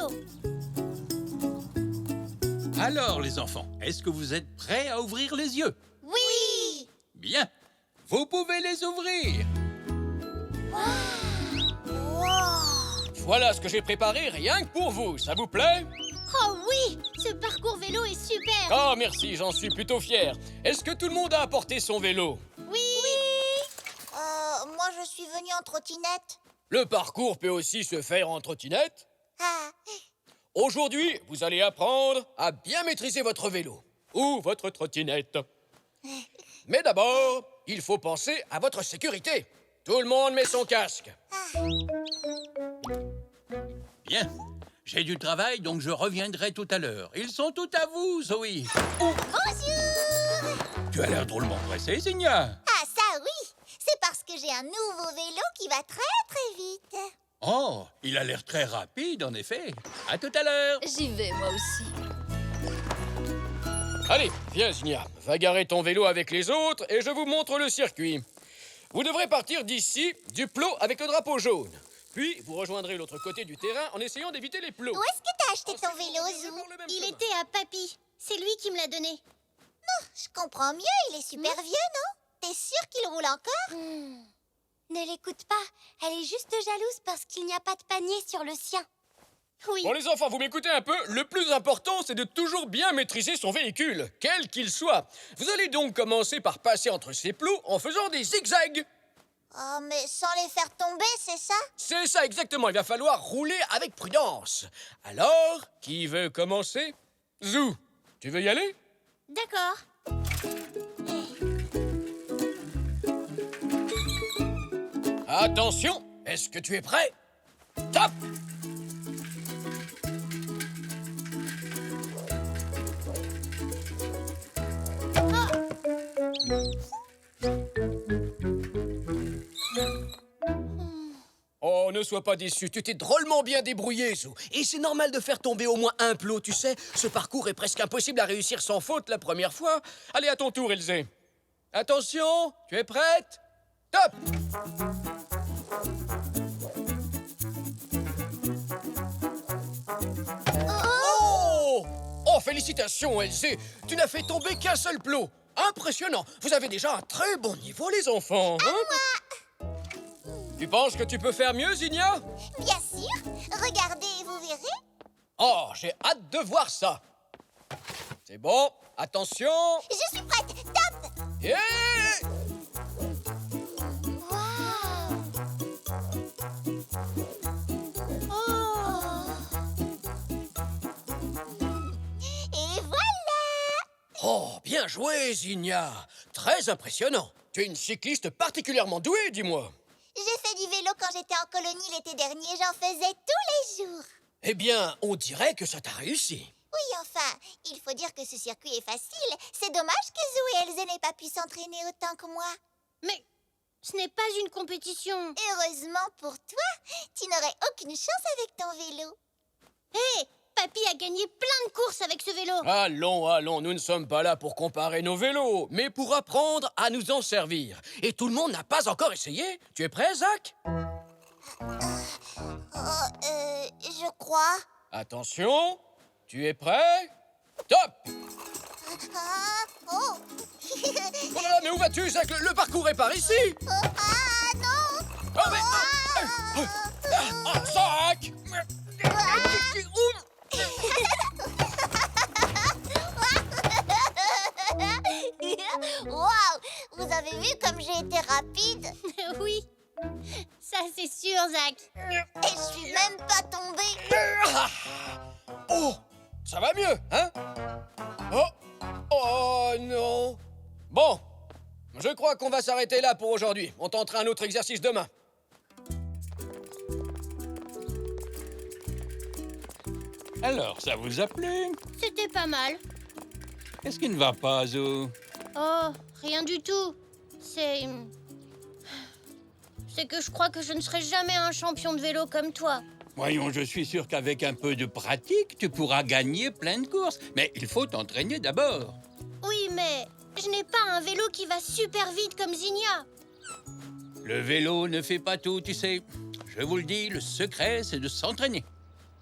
vélo. Alors, les enfants, est-ce que vous êtes prêts à ouvrir les yeux? Oui! Bien, vous pouvez les ouvrir. Voilà ce que j'ai préparé rien que pour vous, ça vous plaît? Oh oui! Ce parcours vélo est super! Oh merci, j'en suis plutôt fier. Est-ce que tout le monde a apporté son vélo? Oui! Moi, je suis venue en trottinette. Le parcours peut aussi se faire en trottinette. Ah, Aujourd'hui, vous allez apprendre à bien maîtriser votre vélo ou votre trottinette. Mais d'abord, il faut penser à votre sécurité. Tout le monde met son casque. Bien, j'ai du travail, donc je reviendrai tout à l'heure. Ils sont tout à vous, Zoé. Oh, bonjour! tu as l'air drôlement pressée, Signa. Ah, ça, oui! C'est parce que j'ai un nouveau vélo qui va très, très vite. Oh, il a l'air très rapide, en effet. À tout à l'heure. J'y vais, moi aussi. Allez, viens Znia, va garer ton vélo avec les autres et je vous montre le circuit. Vous devrez partir d'ici, du plot avec le drapeau jaune. Puis, vous rejoindrez l'autre côté du terrain en essayant d'éviter les plots. Où est-ce que t'as acheté ton Ensuite, vélo, vous reviendrez Zou? par le même Il chemin. était à Papy. C'est lui qui me l'a donné. Je comprends mieux, il est super vieux, non? T'es sûr qu'il roule encore? Ne l'écoute pas. Elle est juste jalouse parce qu'il n'y a pas de panier sur le sien. Oui. Bon les enfants, vous m'écoutez un peu? Le plus important, c'est de toujours bien maîtriser son véhicule, quel qu'il soit. Vous allez donc commencer par passer entre ces plots en faisant des zigzags. Oh, mais sans les faire tomber, c'est ça? C'est ça exactement, il va falloir rouler avec prudence. Alors, qui veut commencer? Zou, tu veux y aller? D'accord. Attention, est-ce que tu es prêt? Top! Oh, ne sois pas déçu, tu t'es drôlement bien débrouillé, Zou. Et c'est normal de faire tomber au moins un plot, tu sais. Ce parcours est presque impossible à réussir sans faute la première fois. Allez, à ton tour, Elzé. Attention, tu es prête? Top! Oh! Oh, félicitations, Elzé. Tu n'as fait tomber qu'un seul plot. Impressionnant. Vous avez déjà un très bon niveau, les enfants. Hein? Tu penses que tu peux faire mieux, Zigna? Bien sûr! Regardez et vous verrez. Oh, j'ai hâte de voir ça. C'est bon. Attention. Je suis prête! Top! Yeah! Et voilà! Oh, bien joué, Zigna. Très impressionnant. Tu es une cycliste particulièrement douée, dis-moi. J'ai fait du vélo quand j'étais en colonie l'été dernier. J'en faisais tous les jours. Eh bien, on dirait que ça t'a réussi. Oui, enfin, il faut dire que ce circuit est facile. C'est dommage que Zou et Elzé n'aient pas pu s'entraîner autant que moi. Mais ce n'est pas une compétition. Heureusement pour toi, tu n'aurais aucune chance avec ton vélo. Hé, Papy a gagné plein de courses avec ce vélo. Allons, allons, nous ne sommes pas là pour comparer nos vélos, mais pour apprendre à nous en servir. Et tout le monde n'a pas encore essayé. Tu es prêt, Zach? Je crois. Attention, tu es prêt? Top! Ah, oh! Oh là là, mais où vas-tu, Zach? Le parcours est par ici! Ah, non! Oh, mais... Oh, Zach! Waouh! Vous avez vu comme j'ai été rapide? Oui, ça c'est sûr, Zach. Et je suis même pas tombée. Oh, ça va mieux, hein? Oh, oh non. Bon, je crois qu'on va s'arrêter là pour aujourd'hui. On tentera un autre exercice demain. Alors, ça vous a plu? C'était pas mal. Qu'est-ce qui ne va pas, Zo? Oh, rien du tout. C'est que je crois que je ne serai jamais un champion de vélo comme toi. Voyons, je suis sûr qu'avec un peu de pratique, tu pourras gagner plein de courses. Mais il faut t'entraîner d'abord. Oui, mais je n'ai pas un vélo qui va super vite comme Zinnia. Le vélo ne fait pas tout, tu sais. Je vous le dis, le secret, c'est de s'entraîner.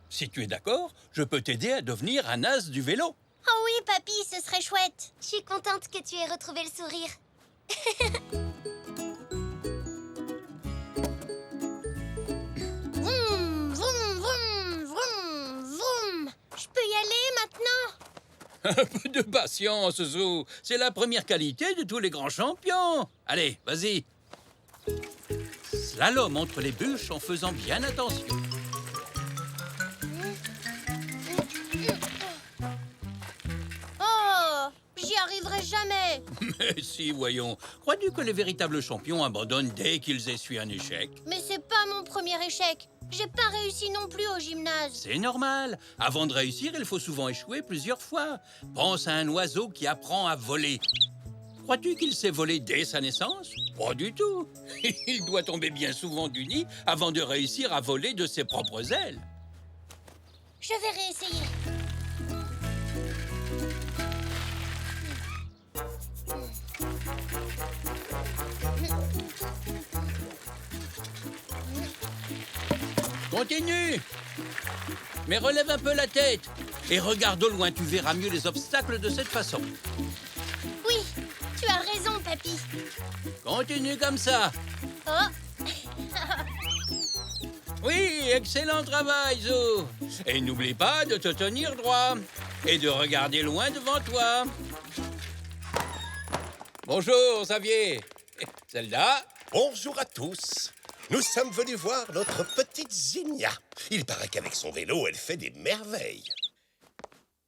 Si tu es d'accord, je peux t'aider à devenir un as du vélo. Oh oui, papy, ce serait chouette. Je suis contente que tu aies retrouvé le sourire. Vroom, vroom, vroom, vroom, vroom. Je peux y aller maintenant? Un peu de patience, Zou. C'est la première qualité de tous les grands champions. Allez, vas-y. Slalom entre les bûches en faisant bien attention. Oh, j'y arriverai jamais. Mais si, voyons. Crois-tu que les véritables champions abandonnent dès qu'ils essuient un échec? Mais c'est pas mon premier échec. J'ai pas réussi non plus au gymnase. C'est normal. Avant de réussir, il faut souvent échouer plusieurs fois. Pense à un oiseau qui apprend à voler. Crois-tu qu'il sait voler dès sa naissance? Pas du tout. Il doit tomber bien souvent du nid avant de réussir à voler de ses propres ailes. Je vais réessayer. Continue. Mais relève un peu la tête. Et regarde au loin, tu verras mieux les obstacles de cette façon. Oui, tu as raison, papy. Continue comme ça. Oh, Oui, excellent travail, Zo. Et n'oublie pas de te tenir droit et de regarder loin devant toi. Bonjour, Xavier. Zelda. Bonjour à tous. Nous sommes venus voir notre petite Zinnia. Il paraît qu'avec son vélo, elle fait des merveilles.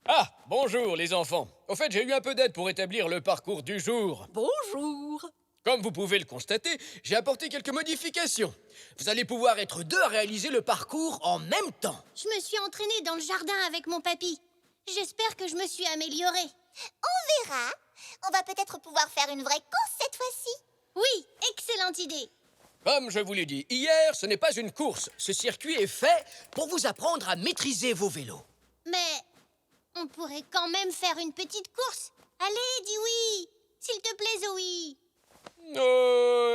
Ah, bonjour les enfants. Au fait, j'ai eu un peu d'aide pour établir le parcours du jour. Bonjour. Comme vous pouvez le constater, j'ai apporté quelques modifications. Vous allez pouvoir être deux à réaliser le parcours en même temps. je me suis entraînée dans le jardin avec mon papy. J'espère que je me suis améliorée. On verra. On va peut-être pouvoir faire une vraie course cette fois-ci. Oui, excellente idée. Comme je vous l'ai dit hier, ce n'est pas une course. Ce circuit est fait pour vous apprendre à maîtriser vos vélos. Mais on pourrait quand même faire une petite course. Allez, dis oui. S'il te plaît, Zoé.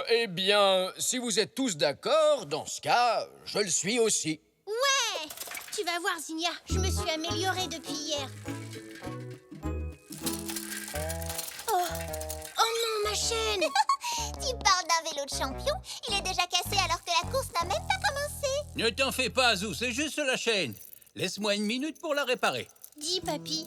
Eh bien, si vous êtes tous d'accord, dans ce cas, je le suis aussi. Ouais. Tu vas voir, Zinnia, je me suis améliorée depuis hier. Oh non, ma chaîne. Tu parles d'un vélo de champion. Il est déjà cassé alors que la course n'a même pas commencé. Ne t'en fais pas, Zou, c'est juste la chaîne. Laisse-moi une minute pour la réparer. Dis, papy,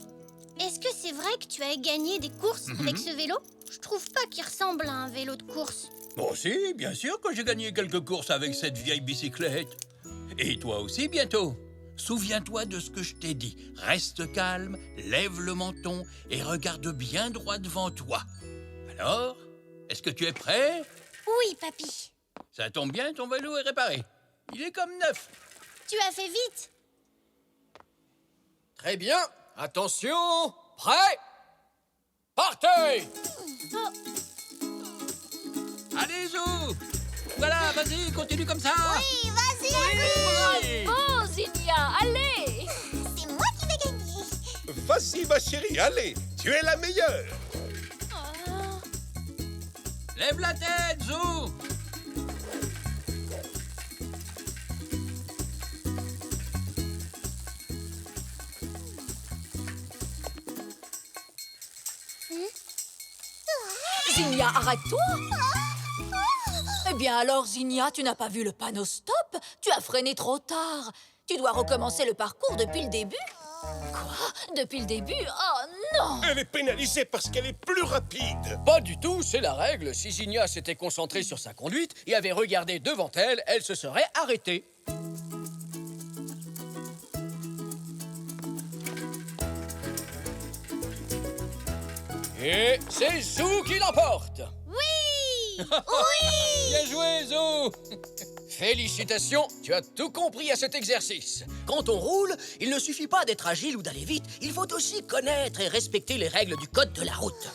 est-ce que c'est vrai que tu as gagné des courses avec ce vélo? Je trouve pas qu'il ressemble à un vélo de course. Bon, si, bien sûr que j'ai gagné quelques courses avec cette vieille bicyclette. Et toi aussi, bientôt. Souviens-toi de ce que je t'ai dit. Reste calme, lève le menton et regarde bien droit devant toi. Alors, est-ce que tu es prêt? Oui, papy. Ça tombe bien, ton vélo est réparé. Il est comme neuf. Tu as fait vite. Très bien. Attention. Prêt? Partez! Allez, Zou! Voilà, vas-y, continue comme ça. Oui, vas-y. Oh, Zinnia, allez. C'est moi qui vais gagner. Vas-y, ma chérie, allez, tu es la meilleure. Lève la tête, Zou! Zinnia, arrête-toi. Eh bien alors, Zinnia, tu n'as pas vu le panneau stop? Tu as freiné trop tard. Tu dois recommencer le parcours depuis le début. Quoi? Depuis le début? Oh non! Elle est pénalisée parce qu'elle est plus rapide. Pas du tout, c'est la règle. Si Zinnia s'était concentrée sur sa conduite et avait regardé devant elle, elle se serait arrêtée. Et c'est Zou qui l'emporte. Oui. Bien joué, Zou. Félicitations, tu as tout compris à cet exercice. Quand on roule, il ne suffit pas d'être agile ou d'aller vite. Il faut aussi connaître et respecter les règles du code de la route.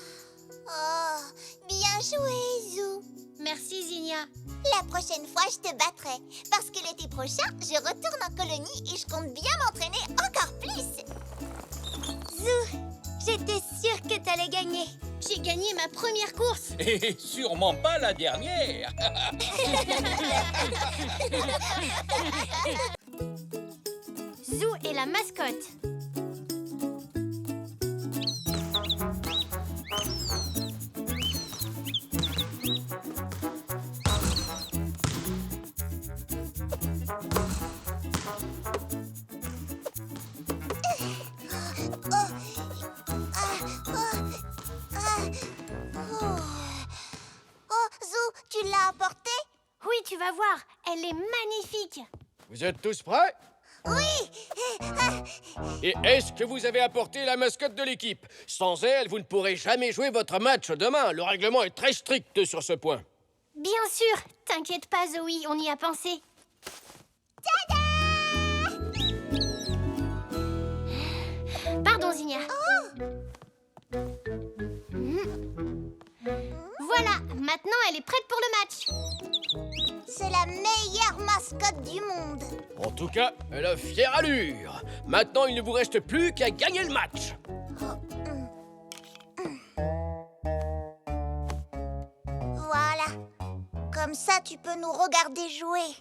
Oh, bien joué, Zou. Merci, Zinnia. La prochaine fois, je te battrai. Parce que l'été prochain, je retourne en colonie et je compte bien m'entraîner encore plus. Zou, j'étais sûre que t'allais gagner. J'ai gagné ma première course. Et sûrement pas la dernière. Zou la mascotte. Oh, Zou, tu l'as apporté? Oui, tu vas voir, elle est magnifique. Vous êtes tous prêts? Oui. Et est-ce que vous avez apporté la mascotte de l'équipe? Sans elle, vous ne pourrez jamais jouer votre match demain. Le règlement est très strict sur ce point. Bien sûr, t'inquiète pas Zoé, on y a pensé. Pardon Zinnia. Voilà, maintenant elle est prête pour le match. C'est la meilleure mascotte du monde. En tout cas, elle a fière allure. Maintenant, il ne vous reste plus qu'à gagner le match. Voilà. Comme ça, tu peux nous regarder jouer.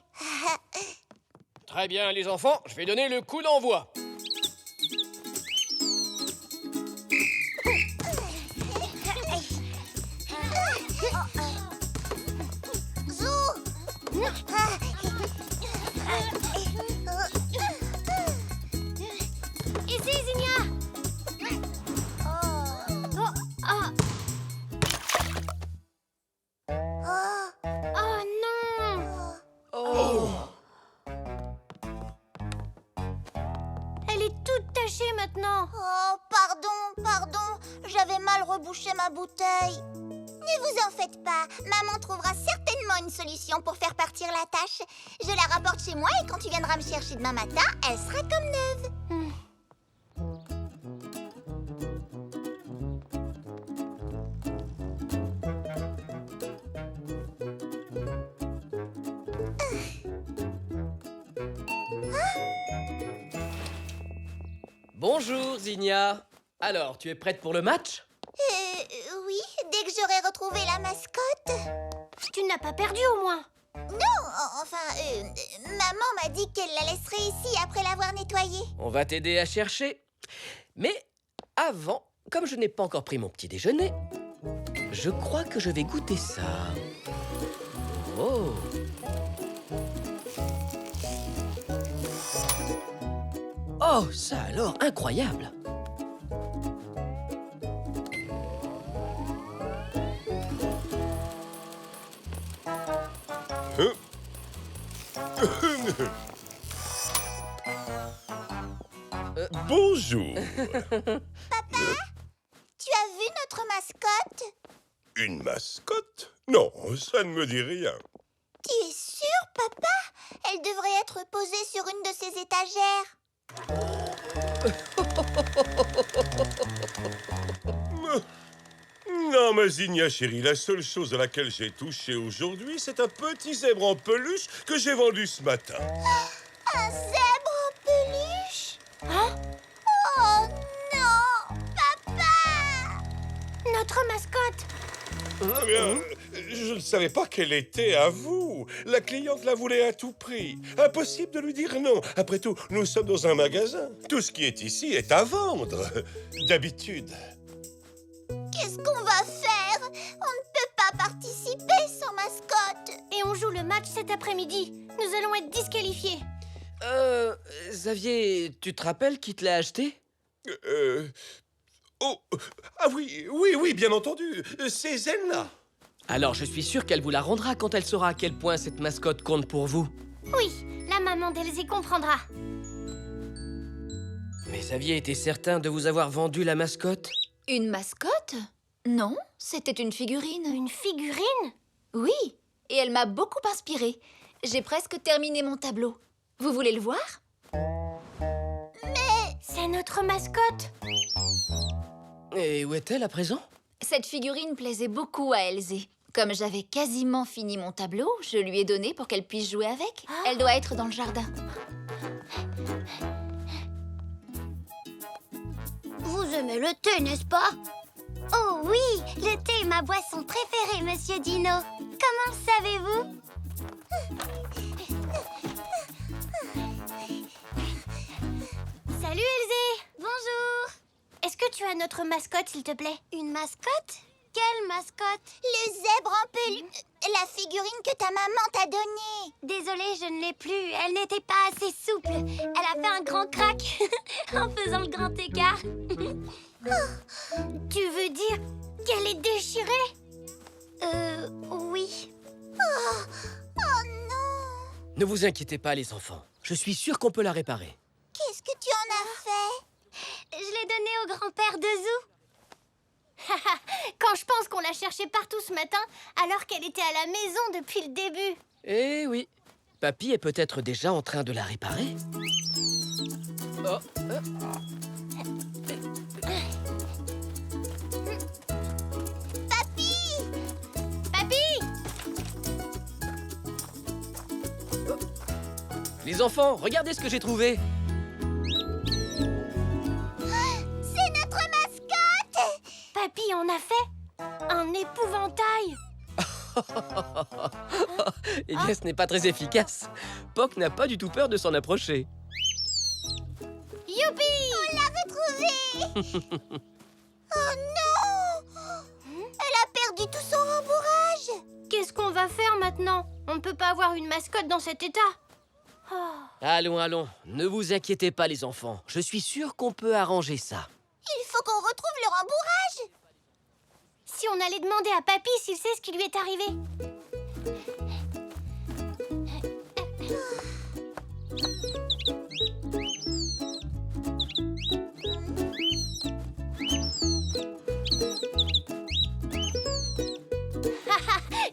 Très bien, les enfants, je vais donner le coup d'envoi. Ici Zinnia. Oh non. Elle est toute tachée maintenant. Oh, pardon. J'avais mal rebouché ma bouteille. Ne vous en faites pas. Maman trouvera certainement une solution pour faire partir la tache. Je la rapporte chez moi et quand tu viendras me chercher demain matin, elle sera comme neuve. Bonjour, Zinnia. Alors, tu es prête pour le match? Oui, dès que j'aurai retrouvé la mascotte. Tu n'as pas perdu au moins. Maman m'a dit qu'elle la laisserait ici après l'avoir nettoyée. On va t'aider à chercher. Mais avant, comme je n'ai pas encore pris mon petit déjeuner, je crois que je vais goûter ça. Oh! Oh, ça alors, incroyable! Bonjour. Tu as vu notre mascotte? Une mascotte? Non, ça ne me dit rien. Tu es sûr, papa? Elle devrait être posée sur une de ces étagères. Non, mais Zinnia, chérie, la seule chose à laquelle j'ai touché aujourd'hui, c'est un petit zèbre en peluche que j'ai vendu ce matin. Un zèbre en peluche? Hein? Oh non, papa! Notre mascotte. Eh bien, je ne savais pas qu'elle était à vous. La cliente la voulait à tout prix. Impossible de lui dire non. Après tout, nous sommes dans un magasin. Tout ce qui est ici est à vendre. D'habitude. Qu'est-ce qu'on va faire? On ne peut pas participer sans mascotte. Et on joue le match cet après-midi. Nous allons être disqualifiés. Xavier, tu te rappelles qui te l'a acheté? Oh, ah oui, bien entendu. C'est Zelna. Alors, je suis sûr qu'elle vous la rendra quand elle saura à quel point cette mascotte compte pour vous. Oui, la maman d'Elsie comprendra. Mais Xavier était certain de vous avoir vendu la mascotte? Une mascotte? Non, c'était une figurine. Une figurine? Oui, et elle m'a beaucoup inspirée. J'ai presque terminé mon tableau. Vous voulez le voir? C'est notre mascotte. Et où est-elle à présent? Cette figurine plaisait beaucoup à Elsie. Comme j'avais quasiment fini mon tableau, je lui ai donné pour qu'elle puisse jouer avec. Elle doit être dans le jardin. Vous aimez le thé, n'est-ce pas? Oh oui, le thé est ma boisson préférée, Monsieur Dino. Comment le savez-vous? tu as notre mascotte, s'il te plaît? Une mascotte? Quelle mascotte? Le zèbre en peluche. La figurine que ta maman t'a donnée. Désolée, je ne l'ai plus. Elle n'était pas assez souple. Elle a fait un grand crack en faisant le grand écart. Tu veux dire qu'elle est déchirée? Oui. Oh non! Ne vous inquiétez pas, les enfants. Je suis sûr qu'on peut la réparer. Qu'est-ce que tu en as fait? Je l'ai donnée au grand-père de Zou. Quand je pense qu'on l'a cherchée partout ce matin, alors qu'elle était à la maison depuis le début. Eh oui. Papy est peut-être déjà en train de la réparer. Oh, Papy! Les enfants, regardez ce que j'ai trouvé. C'est notre mascotte! Papy en a fait un épouvantail. Eh bien, ce n'est pas très efficace. Poc n'a pas du tout peur de s'en approcher. Youpi! On l'a retrouvé! Oh non! Elle a perdu tout son rembourrage. Qu'est-ce qu'on va faire maintenant? On ne peut pas avoir une mascotte dans cet état. Oh. Allons, allons. Ne vous inquiétez pas, les enfants. Je suis sûr qu'on peut arranger ça. Il faut qu'on retrouve le rembourrage. Si on allait demander à Papy s'il sait ce qui lui est arrivé.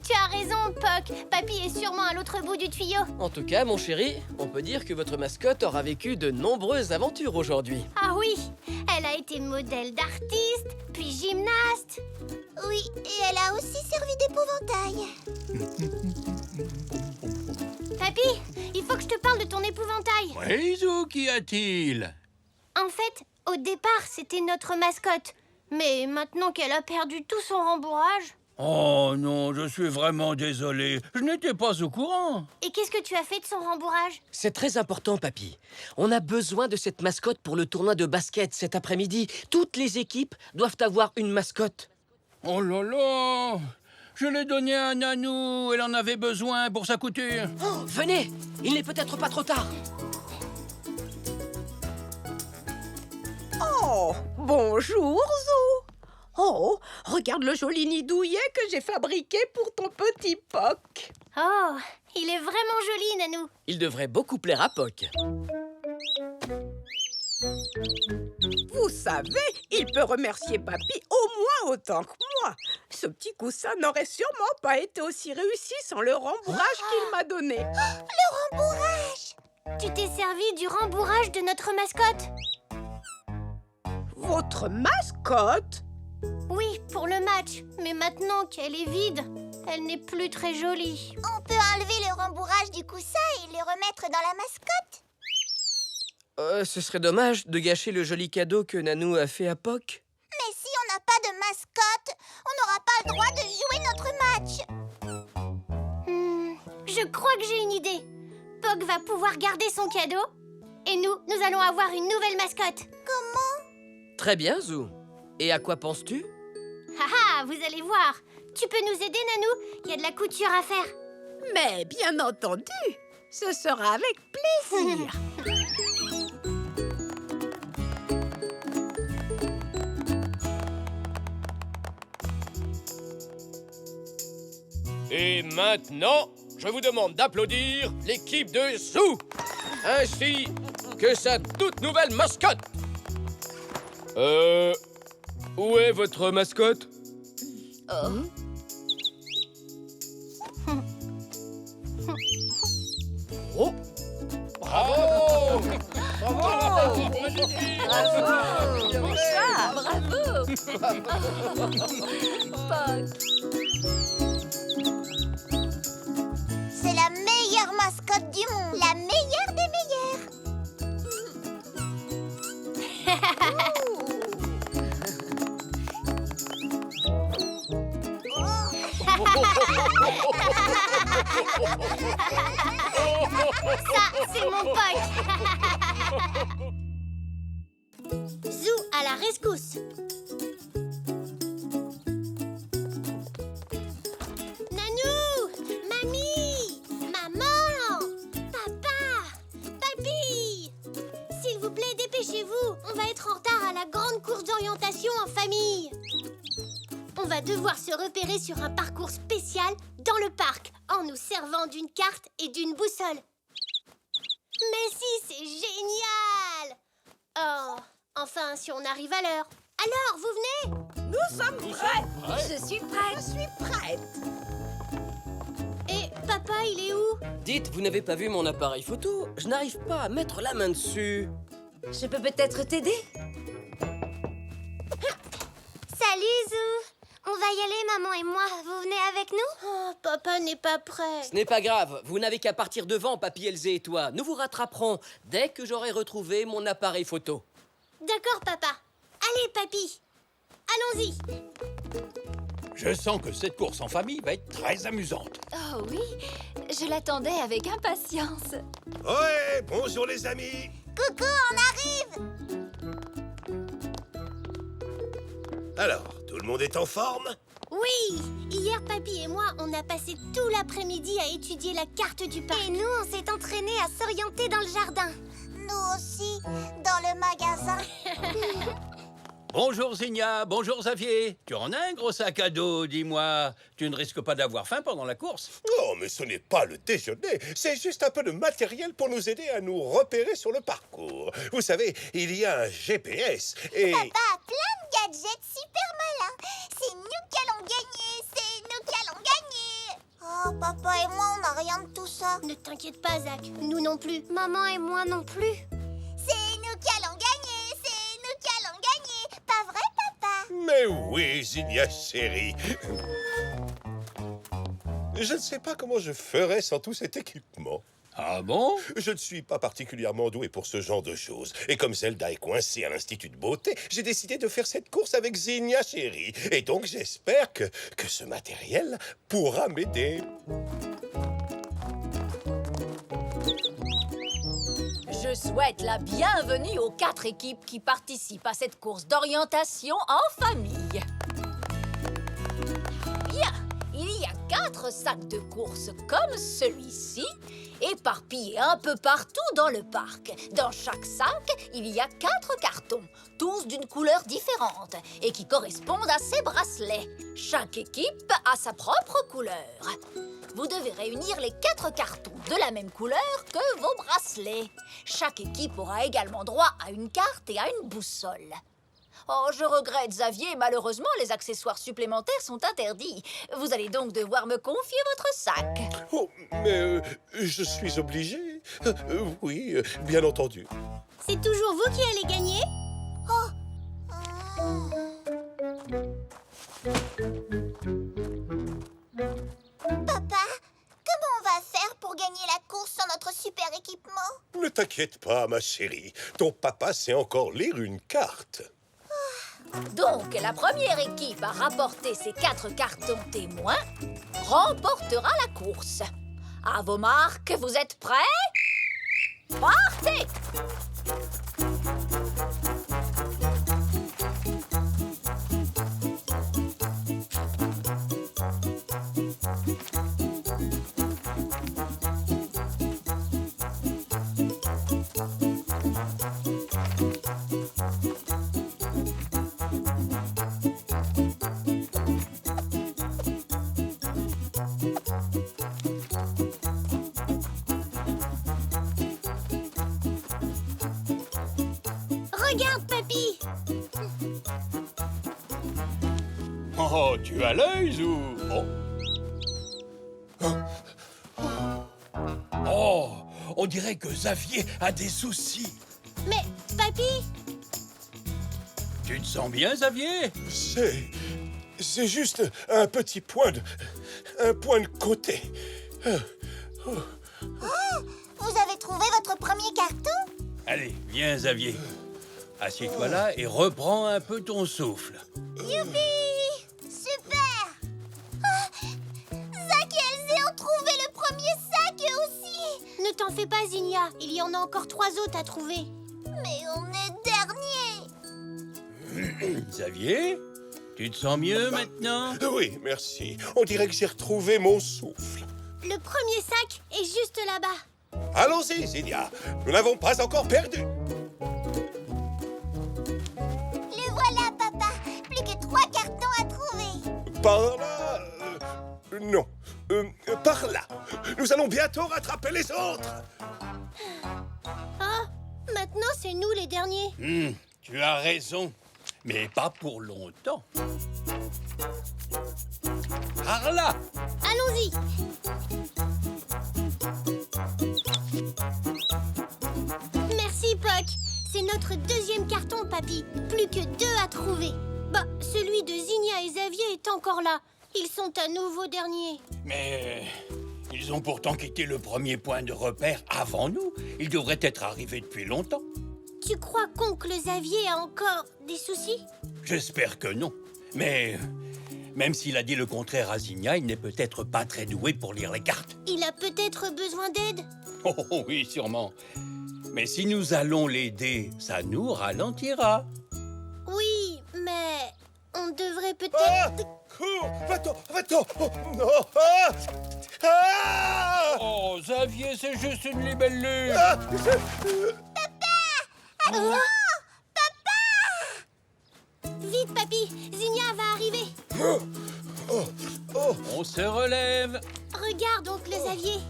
Tu as raison, Poc. Papy est sûrement à l'autre bout du tuyau. En tout cas, mon chéri, on peut dire que votre mascotte aura vécu de nombreuses aventures aujourd'hui. Ah oui, elle a été modèle d'artiste, puis gymnaste. Oui, et elle a aussi servi d'épouvantail. Papy, il faut que je te parle de ton épouvantail. Oui, Zou, qu'y a-t-il? En fait, au départ, c'était notre mascotte. Mais maintenant qu'elle a perdu tout son rembourrage... Oh non, je suis vraiment désolé. Je n'étais pas au courant. Et qu'est-ce que tu as fait de son rembourrage? C'est très important, papy. On a besoin de cette mascotte pour le tournoi de basket cet après-midi. Toutes les équipes doivent avoir une mascotte. Oh là là! Je l'ai donné à Nanou. Elle en avait besoin pour sa couture. Oh, venez! Il n'est peut-être pas trop tard. Oh, bonjour, Zou. Oh, regarde le joli nid douillet que j'ai fabriqué pour ton petit Poc. Oh, il est vraiment joli, Nanou. Il devrait beaucoup plaire à Poc. Vous savez, il peut remercier Papy au moins autant que moi. Ce petit coussin n'aurait sûrement pas été aussi réussi sans le rembourrage qu'il m'a donné. Le rembourrage! Tu t'es servi du rembourrage de notre mascotte? Votre mascotte? Oui, pour le match. Mais maintenant qu'elle est vide, elle n'est plus très jolie. On peut enlever le rembourrage du coussin et le remettre dans la mascotte? Ce serait dommage de gâcher le joli cadeau que Nanou a fait à Poc. Mais si on n'a pas de mascotte, on n'aura pas le droit de jouer notre match. Je crois que j'ai une idée. Poc va pouvoir garder son cadeau. Et nous allons avoir une nouvelle mascotte. Comment? Très bien, Zou. Et à quoi penses-tu? Haha, vous allez voir. Tu peux nous aider, Nanou? Il y a de la couture à faire. Mais bien entendu, ce sera avec plaisir. Et maintenant, je vous demande d'applaudir l'équipe de Zou, ainsi que sa toute nouvelle mascotte. Où est votre mascotte? Oh! Bravo! Bravo! C'est la meilleure mascotte du monde. La meilleure des meilleures. Ça, c'est mon Poc. Zou a la rescousse. Nanou! Mamie! Maman! Papa! Papy! S'il vous plaît, dépêchez-vous. On va être en retard à la grande course d'orientation en famille. On va devoir se repérer sur un parcours spécial dans le parc en nous servant d'une carte et d'une boussole. Mais si, c'est génial! Oh, enfin, si on arrive à l'heure. Alors, vous venez? Nous sommes prêts. Je suis prête. Je suis prête. Et papa, il est où? Dites, vous n'avez pas vu mon appareil photo? Je n'arrive pas à mettre la main dessus. Je peux peut-être t'aider? Salut, Zou! On va y aller, maman et moi. Vous venez avec nous? Oh, papa n'est pas prêt. Ce n'est pas grave, vous n'avez qu'à partir devant, Papy Elzé et toi. Nous vous rattraperons dès que j'aurai retrouvé mon appareil photo. D'accord, papa. Allez, papy. Allons-y. Je sens que cette course en famille va être très amusante. Oh oui, je l'attendais avec impatience. Ouais, bonjour les amis. Coucou, on arrive! Alors, tout le monde est en forme? Oui! Hier, papy et moi, on a passé tout l'après-midi à étudier la carte du parc. Et nous, on s'est entraînés à s'orienter dans le jardin. Nous aussi, dans le magasin. Bonjour Zigna, bonjour Xavier. Tu en as un gros sac à dos, dis-moi. Tu ne risques pas d'avoir faim pendant la course? Oh, mais ce n'est pas le déjeuner. C'est juste un peu de matériel pour nous aider à nous repérer sur le parcours. Vous savez, il y a un GPS et... Papa a plein de gadgets super malins. C'est nous qui allons gagner. C'est nous qui allons gagner. Oh, papa et moi, on n'a rien de tout ça. Ne t'inquiète pas, Zach. Nous non plus. Maman et moi non plus. C'est nous qui allons gagner. C'est nous qui allons gagner. Pas vrai, papa? Mais oui, Zigna chérie. Je ne sais pas comment je ferais sans tout cet équipement. Ah bon? Je ne suis pas particulièrement doué pour ce genre de choses. Et comme Zelda est coincée à l'Institut de beauté, j'ai décidé de faire cette course avec Zigna chérie. Et donc j'espère que ce matériel pourra m'aider. Je souhaite la bienvenue aux 4 équipes qui participent à cette course d'orientation en famille. Bien, il y a 4 sacs de course comme celui-ci, éparpillés un peu partout dans le parc. Dans chaque sac, il y a 4 cartons, tous d'une couleur différente et qui correspondent à ces bracelets. Chaque équipe a sa propre couleur. Vous devez réunir les 4 cartons de la même couleur que vos bracelets. Chaque équipe aura également droit à une carte et à une boussole. Oh, je regrette, Xavier. Malheureusement, les accessoires supplémentaires sont interdits. Vous allez donc devoir me confier votre sac. Oh, mais je suis obligé. Oui, bien entendu. C'est toujours vous qui allez gagner? Papa, comment on va faire pour gagner la course sans notre super équipement? Ne t'inquiète pas, ma chérie. Ton papa sait encore lire une carte. Donc, la première équipe à rapporter ces 4 cartons témoins remportera la course. À vos marques, vous êtes prêts? Partez! Regarde, papy! Oh, tu as l'œil, Zou. Oh, on dirait que Xavier a des soucis. Mais, papy! Tu te sens bien, Xavier? C'est juste un petit point de... un point de côté. Vous avez trouvé votre premier carton? Allez, viens, Xavier. Assieds-toi là et reprends un peu ton souffle. Youpi! Super! Zach et Elzé ont trouvé le premier sac eux aussi! Ne t'en fais pas, Zinnia. Il y en a encore 3 autres à trouver. Mais on est dernier! Xavier, tu te sens mieux maintenant? Oui, merci. On dirait que j'ai retrouvé mon souffle. Le premier sac est juste là-bas. Allons-y, Zinnia. Nous n'avons pas encore perdu. Le voilà, papa. Plus que 3 cartons à trouver. Par là... non. Par là. Nous allons bientôt rattraper les autres. Ah, maintenant c'est nous les derniers. Tu as raison, mais pas pour longtemps. Par là! Allons-y. Merci, Puck. C'est notre deuxième carton, papy. Plus que 2 à trouver. Bah, celui de Zinnia et Xavier est encore là. Ils sont à nouveau derniers. Mais ils ont pourtant quitté le premier point de repère avant nous. Ils devraient être arrivés depuis longtemps. Tu crois qu'oncle Xavier a encore des soucis? J'espère que non. Mais même s'il a dit le contraire à Zinnia, il n'est peut-être pas très doué pour lire les cartes. Il a peut-être besoin d'aide. Oh oui, sûrement. Mais si nous allons l'aider, ça nous ralentira. Oui, mais on devrait peut-être... Ah! Cours! Va-t'en! Va-t'en! Oh, non! Ah! Ah! Oh, Xavier, c'est juste une libellule. Ah! Vite, papy, Zinnia va arriver. On se relève. Regarde, oncle Xavier.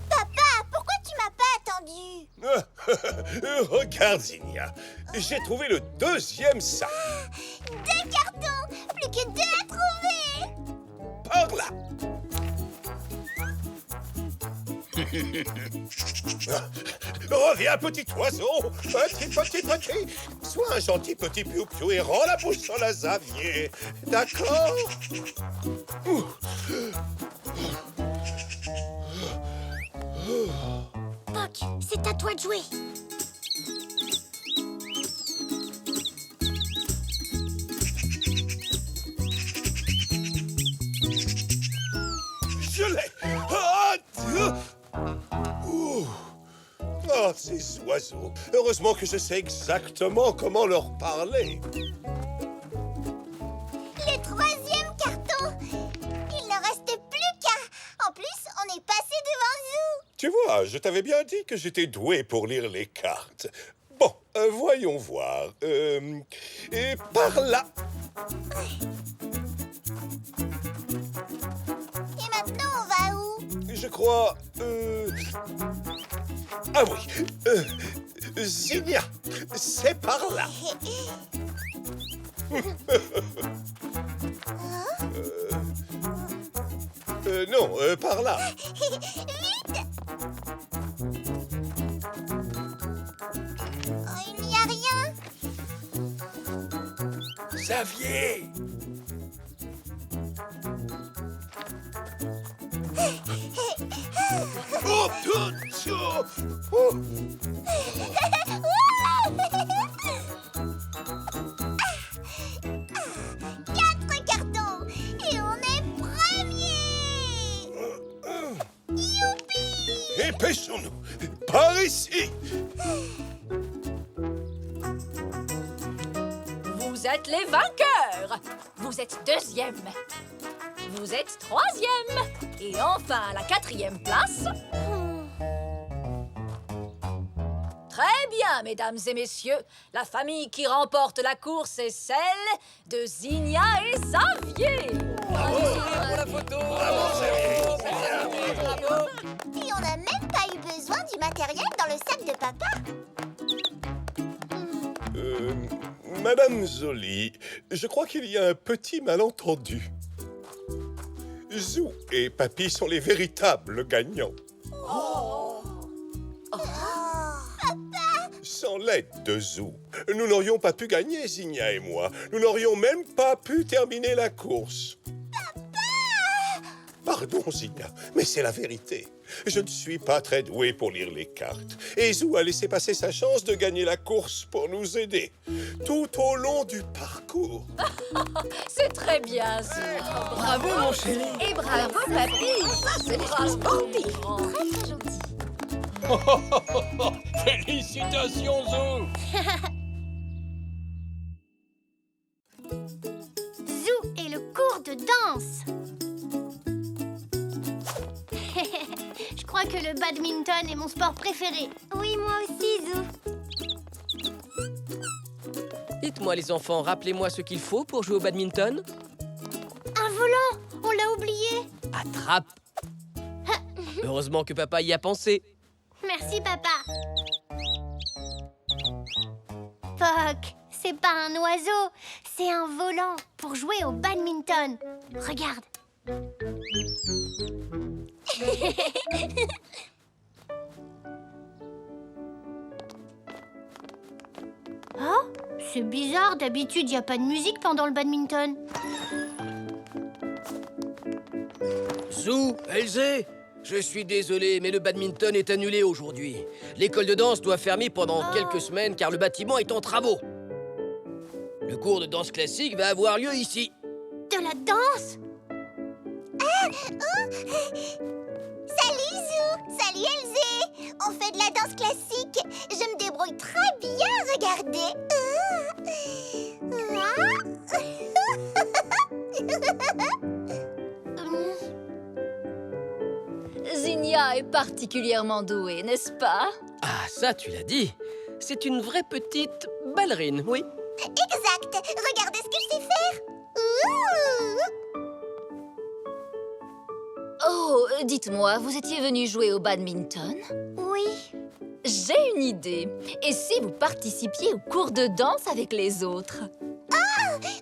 Papa, pourquoi tu m'as pas attendu? Regarde, Zinnia. J'ai trouvé le deuxième sac. 2 cartons. Plus que 2 à trouver. Par là. Reviens, petit oiseau. Petit. Sois un gentil petit piou-piou et rends la bouche sur la Xavier. D'accord? Puck, c'est à toi de jouer. Je l'ai. Ah, Dieu. Ouh. Ah, ces oiseaux. Heureusement que je sais exactement comment leur parler. Le 3e carton. Il n'en reste plus qu'un. En plus, on est passé devant Zou. Tu vois, je t'avais bien dit que j'étais doué pour lire les cartes. Bon, voyons voir. Et par là. Et maintenant, on va où? Je crois... Ah oui. Zinnia, c'est par là. Non, par là. Oh, il n'y a rien. Xavier! Oh, oh. 4 cartons. Et on est premier. Youpi! Dépêchons-nous. Par ici. Vous êtes les vainqueurs. Vous êtes 2e. Vous êtes 3e. Et enfin, la 4e place. Très bien, mesdames et messieurs. La famille qui remporte la course est celle de Zinnia et Xavier. Et on n'a même pas eu besoin du matériel dans le sac de papa. Madame Zoli, je crois qu'il y a un petit malentendu. Zou et Papy sont les véritables gagnants. Sans l'aide de Zou, nous n'aurions pas pu gagner, Zinnia et moi. Nous n'aurions même pas pu terminer la course. Pardon, Zinnia, mais c'est la vérité. Je ne suis pas très doué pour lire les cartes. Et Zou a laissé passer sa chance de gagner la course pour nous aider. Tout au long du parcours. C'est très bien, Zou. Bravo, mon chéri. Et bravo, papy. Ça, c'est bravo. Très gentil. Félicitations, Zou. Zou et le cours de danse. Je crois que le badminton est mon sport préféré. Oui, moi aussi, Zou. Dites-moi, les enfants, rappelez-moi ce qu'il faut pour jouer au badminton. Un volant, on l'a oublié. Attrape. Heureusement que papa y a pensé. Merci, papa. Poc, c'est pas un oiseau, c'est un volant pour jouer au badminton. Regarde. Oh, c'est bizarre, d'habitude, y a pas de musique pendant le badminton. Zou, Elzé, je suis désolé, mais le badminton est annulé aujourd'hui. L'école de danse doit fermer pendant quelques semaines car le bâtiment est en travaux. Le cours de danse classique va avoir lieu ici. De la danse? Salut, Zou. Salut, Elzé. On fait de la danse classique. Je me débrouille très bien, regardez. Zinnia est particulièrement douée, n'est-ce pas? Ah, ça, tu l'as dit. C'est une vraie petite ballerine, oui. Exact. Regardez ce que je sais faire. Ouh. Oh, dites-moi, vous étiez venu jouer au badminton? Oui. J'ai une idée. Et si vous participiez au cours de danse avec les autres? Oui.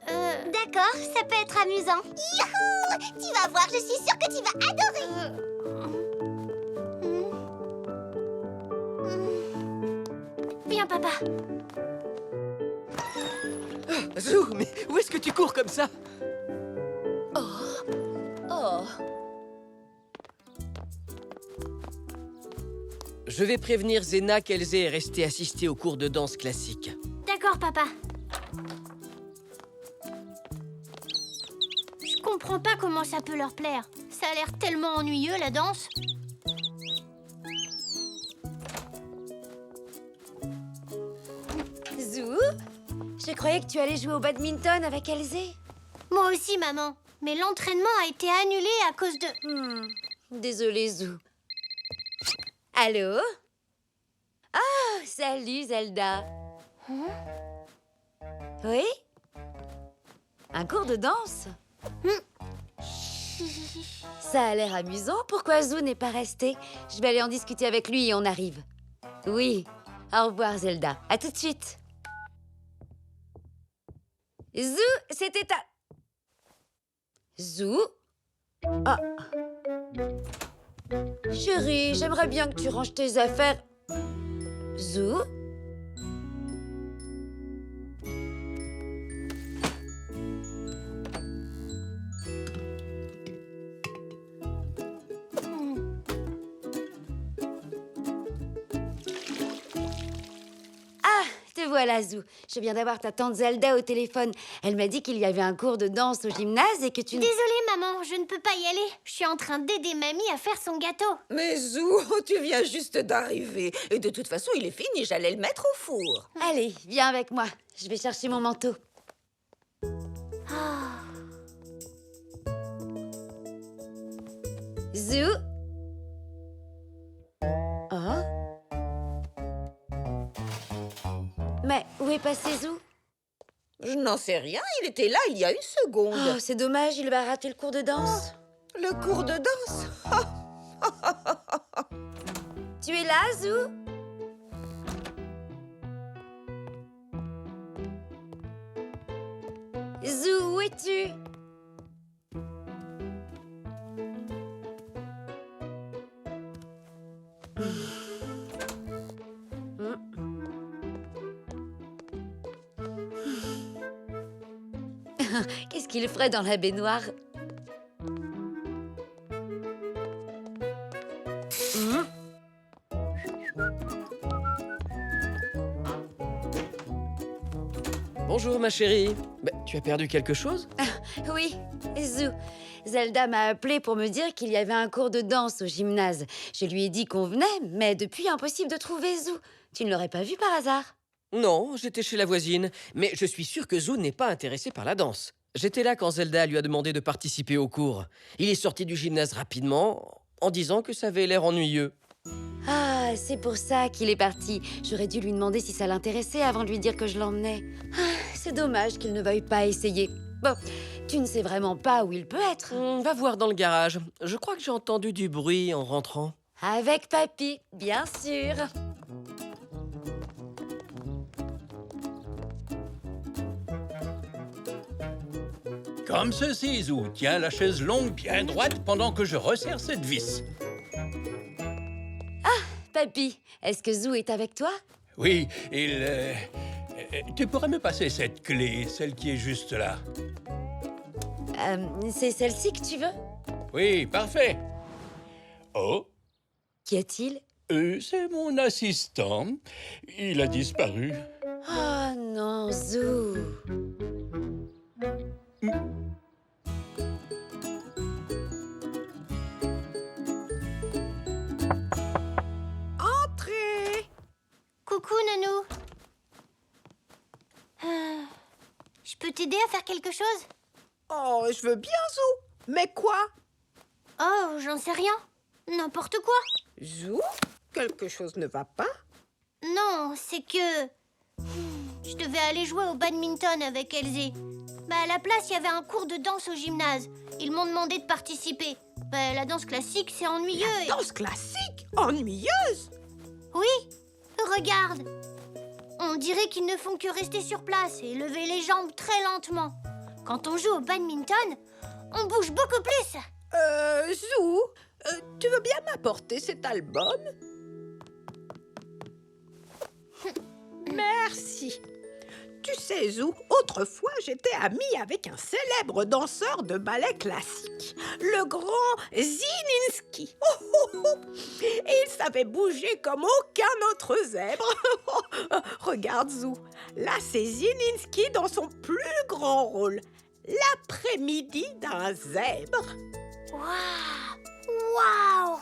D'accord, ça peut être amusant. Youhou! Tu vas voir, je suis sûre que tu vas adorer. Viens, papa. Zou, mais où est-ce que tu cours comme ça? Oh, Je vais prévenir Zena qu'Elzé est restée assister au cours de danse classique. D'accord, papa. Je comprends pas comment ça peut leur plaire. Ça a l'air tellement ennuyeux, la danse. Zou, je croyais que tu allais jouer au badminton avec Elzé. Moi aussi, maman. Mais l'entraînement a été annulé à cause de... Désolée, Zou. Allô? Ah, salut, Zelda. Oui? Un cours de danse? Ça a l'air amusant. Pourquoi Zou n'est pas resté? Je vais aller en discuter avec lui et on arrive. Oui. Au revoir, Zelda. À tout de suite. Zou, c'était ta... Zou? Ah. Chérie, j'aimerais bien que tu ranges tes affaires. Zou? Ah, te voilà, Zou. Je viens d'avoir ta tante Zelda au téléphone. Elle m'a dit qu'il y avait un cours de danse au gymnase et que tu... Désolée, maman, je ne peux pas y aller. Je suis en train d'aider mamie à faire son gâteau. Mais Zou, tu viens juste d'arriver. Et de toute façon, il est fini, j'allais le mettre au four. Allez, viens avec moi. Je vais chercher mon manteau. Zou? Oh? Mais où est passé Zou? Je n'en sais rien, il était là il y a une seconde. Oh, c'est dommage, il va rater le cours de danse. Le cours de danse? Tu es là, Zou? Zou, où es-tu? Qu'est-ce qu'il ferait dans la baignoire? Bonjour, ma chérie. Tu as perdu quelque chose? Oui, Zou. Zelda m'a appelé pour me dire qu'il y avait un cours de danse au gymnase. Je lui ai dit qu'on venait, mais depuis, impossible de trouver Zou. Tu ne l'aurais pas vu par hasard? Non, j'étais chez la voisine, mais je suis sûr que Zou n'est pas intéressé par la danse. J'étais là quand Zelda lui a demandé de participer au cours. Il est sorti du gymnase rapidement, en disant que ça avait l'air ennuyeux. Ah, c'est pour ça qu'il est parti. J'aurais dû lui demander si ça l'intéressait avant de lui dire que je l'emmenais. Ah, c'est dommage qu'il ne veuille pas essayer. Bon, tu ne sais vraiment pas où il peut être. Va voir dans le garage. Je crois que j'ai entendu du bruit en rentrant. Avec papy, bien sûr. Comme ceci, Zou. Tiens la chaise longue bien droite pendant que je resserre cette vis. Papy, est-ce que Zou est avec toi? Oui, tu pourrais me passer cette clé, celle qui est juste là. C'est celle-ci que tu veux? Oui, parfait. Oh, Qu'y a-t-il? c'est mon assistant. Il a disparu. Oh non, Zou. Entrez. Coucou, Nanou. Je peux t'aider à faire quelque chose? Oh, je veux bien, Zou. Mais quoi? Oh, j'en sais rien. N'importe quoi. Zou, quelque chose ne va pas? Non, c'est que... Je devais aller jouer au badminton avec Elsie. À la place, il y avait un cours de danse au gymnase. Ils m'ont demandé de participer. La danse classique, c'est ennuyeux. Danse classique? Ennuyeuse? Oui, regarde. On dirait qu'ils ne font que rester sur place et lever les jambes très lentement. Quand on joue au badminton, on bouge beaucoup plus. Zou, tu veux bien m'apporter cet album? Merci. Tu sais, Zou, autrefois, j'étais amie avec un célèbre danseur de ballet classique, le grand Zininski. Et il savait bouger comme aucun autre zèbre. Regarde, Zou, là, c'est Zininski dans son plus grand rôle, l'après-midi d'un zèbre. Waouh!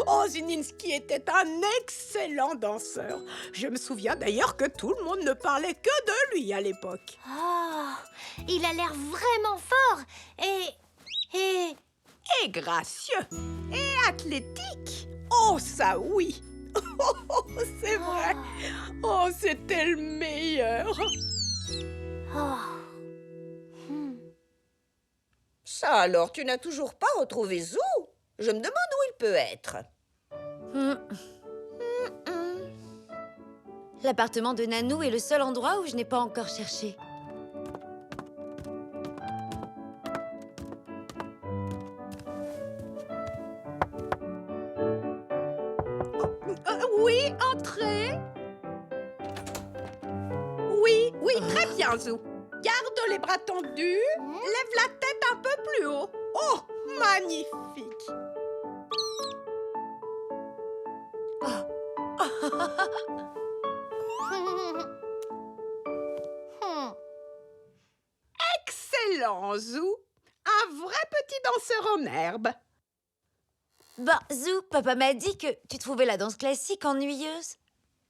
Oh, Zininski était un excellent danseur. Je me souviens d'ailleurs que tout le monde ne parlait que de lui à l'époque. Oh, il a l'air vraiment fort et... Et gracieux. Et athlétique. Oh, ça oui. Oh, c'est vrai. Oh, c'était le meilleur. Ça alors, tu n'as toujours pas retrouvé Zou? Je me demande où il peut être. L'appartement de Nanou est le seul endroit où je n'ai pas encore cherché. Oui, entrez. Oui, très bien, Zou. Garde les bras tendus. Lève la tête un peu plus haut. Oh, magnifique. Excellent, Zou. Un vrai petit danseur en herbe. Bon, Zou, papa m'a dit que tu trouvais la danse classique ennuyeuse.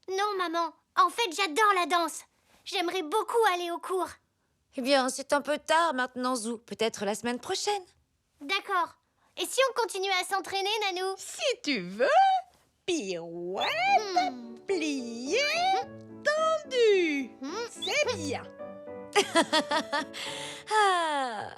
Non, maman. En fait, j'adore la danse. J'aimerais beaucoup aller au cours. Eh bien, c'est un peu tard maintenant, Zou. Peut-être la semaine prochaine. D'accord. Et si on continue à s'entraîner, Nanou? Si tu veux, pirouette, plié, tendu. C'est bien. Ah.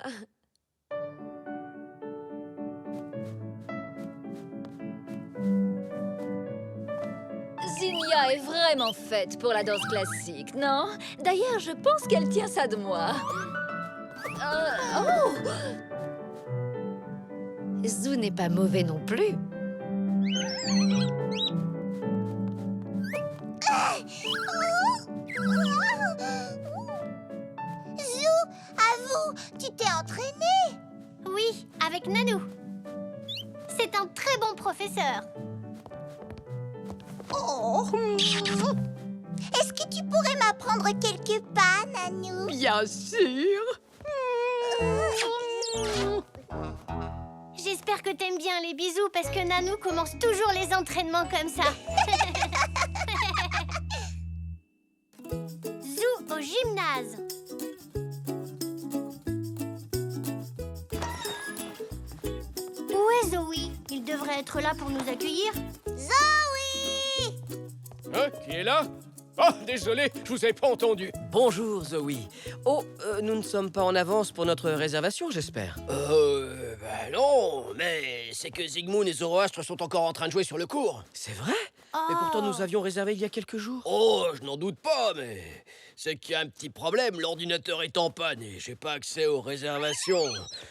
Zinnia est vraiment faite pour la danse classique, non? D'ailleurs, je pense qu'elle tient ça de moi. Zou n'est pas mauvais non plus. Zou, avoue, tu t'es entraîné? Oui, avec Nanou. C'est un très bon professeur. Oh, Est-ce que tu pourrais m'apprendre quelques pas, Nanou? bien sûr. J'espère que t'aimes bien les bisous parce que Nanou commence toujours les entraînements comme ça. Zou au gymnase. Où est Zoé? Il devrait être là pour nous accueillir. Zoé! Hein, qui est là? Oh, désolé, je vous ai pas entendu. Bonjour, Zoé. Oh, nous ne sommes pas en avance pour notre réservation, j'espère. Non, mais c'est que Zygmunt et Zoroastre sont encore en train de jouer sur le cours. C'est vrai? Mais pourtant, nous avions réservé il y a quelques jours. Oh, je n'en doute pas, mais c'est qu'il y a un petit problème. L'ordinateur est en panne et j'ai pas accès aux réservations.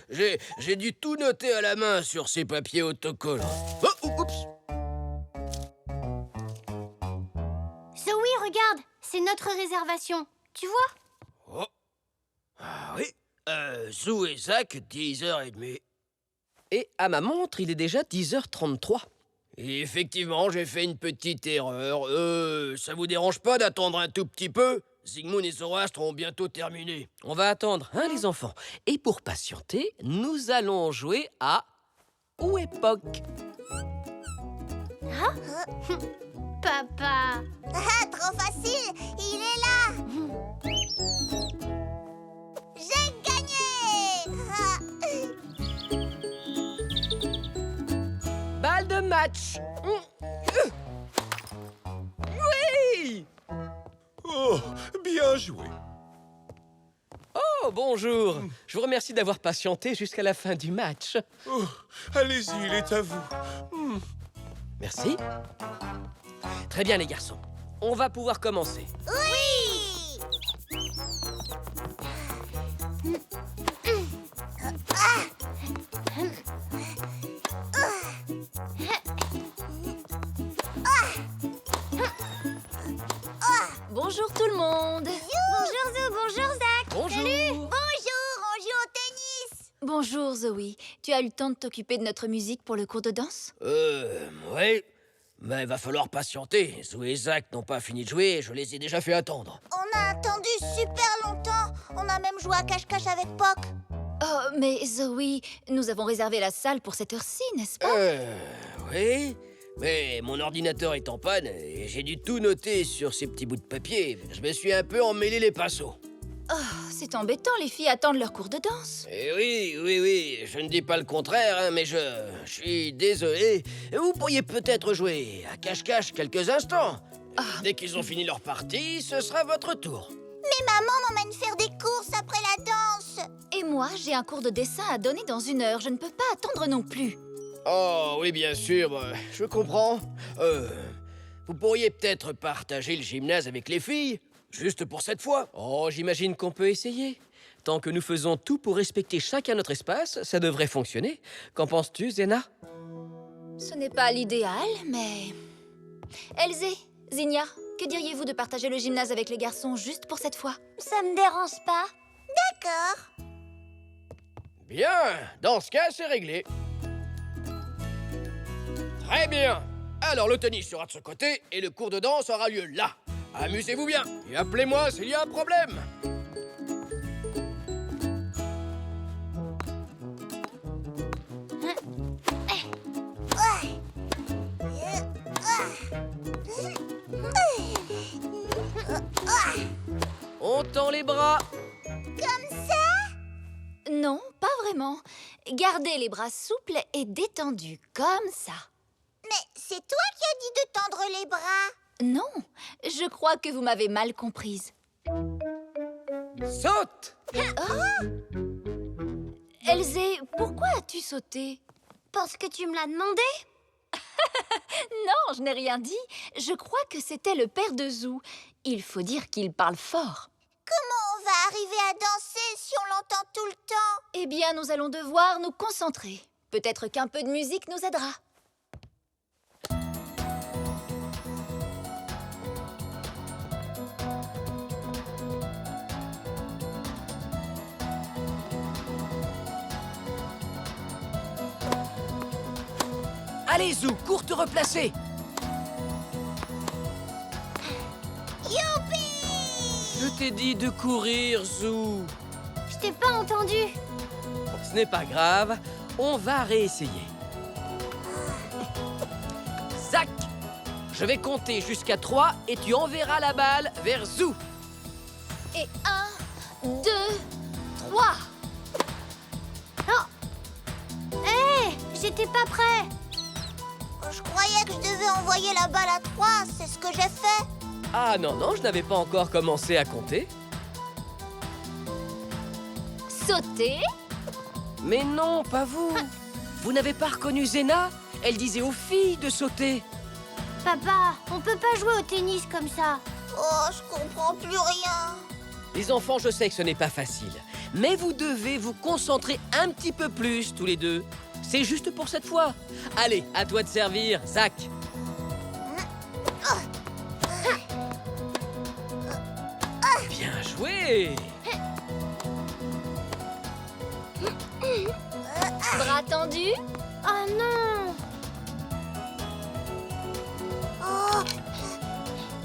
J'ai dû tout noter à la main sur ces papiers autocollants. Oh, oups! Zoé, regarde, c'est notre réservation. Tu vois? Oh. Ah oui, Zou et Zach, 10h30. Et à ma montre, il est déjà 10h33. Et effectivement, j'ai fait une petite erreur. Ça vous dérange pas d'attendre un tout petit peu? Zygmunt et Zoroastre ont bientôt terminé. On va attendre, hein, les enfants. Et pour patienter, nous allons jouer à Où est Poc? Papa. Ah, trop facile! Il est là! J'ai gagné! Ah. Balle de match. Oui! Oh, bien joué. Oh, bonjour. Je vous remercie d'avoir patienté jusqu'à la fin du match. Oh, allez-y, il est à vous. Merci. Très bien, les garçons. On va pouvoir commencer. Oui! Bonjour tout le monde. Bonjour Zou, bonjour Zach. Bonjour. Bonjour, on joue au tennis! Bonjour Zoé. Tu as eu le temps de t'occuper de notre musique pour le cours de danse? Ouais. Mais va falloir patienter. Zou et Zach n'ont pas fini de jouer, je les ai déjà fait attendre. On a attendu super longtemps. On a même joué à cache-cache avec Poc. Oh, mais Zoé, nous avons réservé la salle pour cette heure-ci, n'est-ce pas? Oui. Mais mon ordinateur est en panne et j'ai dû tout noter sur ces petits bouts de papier. Je me suis un peu emmêlé les pinceaux. Oh, c'est embêtant, les filles attendent leur cours de danse. Eh oui, je ne dis pas le contraire, hein, mais je suis désolé. Vous pourriez peut-être jouer à cache-cache quelques instants. Dès qu'ils ont fini leur partie, ce sera votre tour. Mais maman m'emmène faire des courses après la danse. Et moi, j'ai un cours de dessin à donner dans 1 heure. Je ne peux pas attendre non plus. Oh, oui, bien sûr, je comprends. Vous pourriez peut-être partager le gymnase avec les filles, juste pour cette fois. Oh, j'imagine qu'on peut essayer. Tant que nous faisons tout pour respecter chacun notre espace, ça devrait fonctionner. Qu'en penses-tu, Zena? Ce n'est pas l'idéal, mais... Elzé, Zinnia, que diriez-vous de partager le gymnase avec les garçons juste pour cette fois? Ça me dérange pas. D'accord. Bien, dans ce cas, c'est réglé. Très bien. Alors, le tennis sera de ce côté et le cours de danse aura lieu là. Amusez-vous bien et appelez-moi s'il y a un problème. On tend les bras. Comme ça? Non, pas vraiment. Gardez les bras souples et détendus, comme ça. Mais c'est toi qui as dit de tendre les bras. Non, je crois que vous m'avez mal comprise. Saute! Elzé, pourquoi as-tu sauté? Parce que tu me l'as demandé. Non, je n'ai rien dit. Je crois que c'était le père de Zou. Il faut dire qu'il parle fort. Comment on va arriver à danser si on l'entend tout le temps? Eh bien, nous allons devoir nous concentrer. Peut-être qu'un peu de musique nous aidera. Allez, Zou, cours te replacer. Youpi! Je t'ai dit de courir, Zou. Je t'ai pas entendu. Ce n'est pas grave, on va réessayer. Zach, je vais compter jusqu'à 3 et tu enverras la balle vers Zoo. Et 1, 2, 3. Hé, j'étais pas prêt. Je croyais que je devais envoyer la balle à 3, c'est ce que j'ai fait. Ah non, non, je n'avais pas encore commencé à compter. Sauter. Mais non, pas vous. Vous n'avez pas reconnu Zena? Elle disait aux filles de sauter. Papa, on peut pas jouer au tennis comme ça. Oh, je comprends plus rien. Les enfants, je sais que ce n'est pas facile, mais vous devez vous concentrer un petit peu plus, tous les deux. C'est juste pour cette fois. Allez, à toi de servir, Zach. Bien joué. Bras tendus. Oh non. Oh.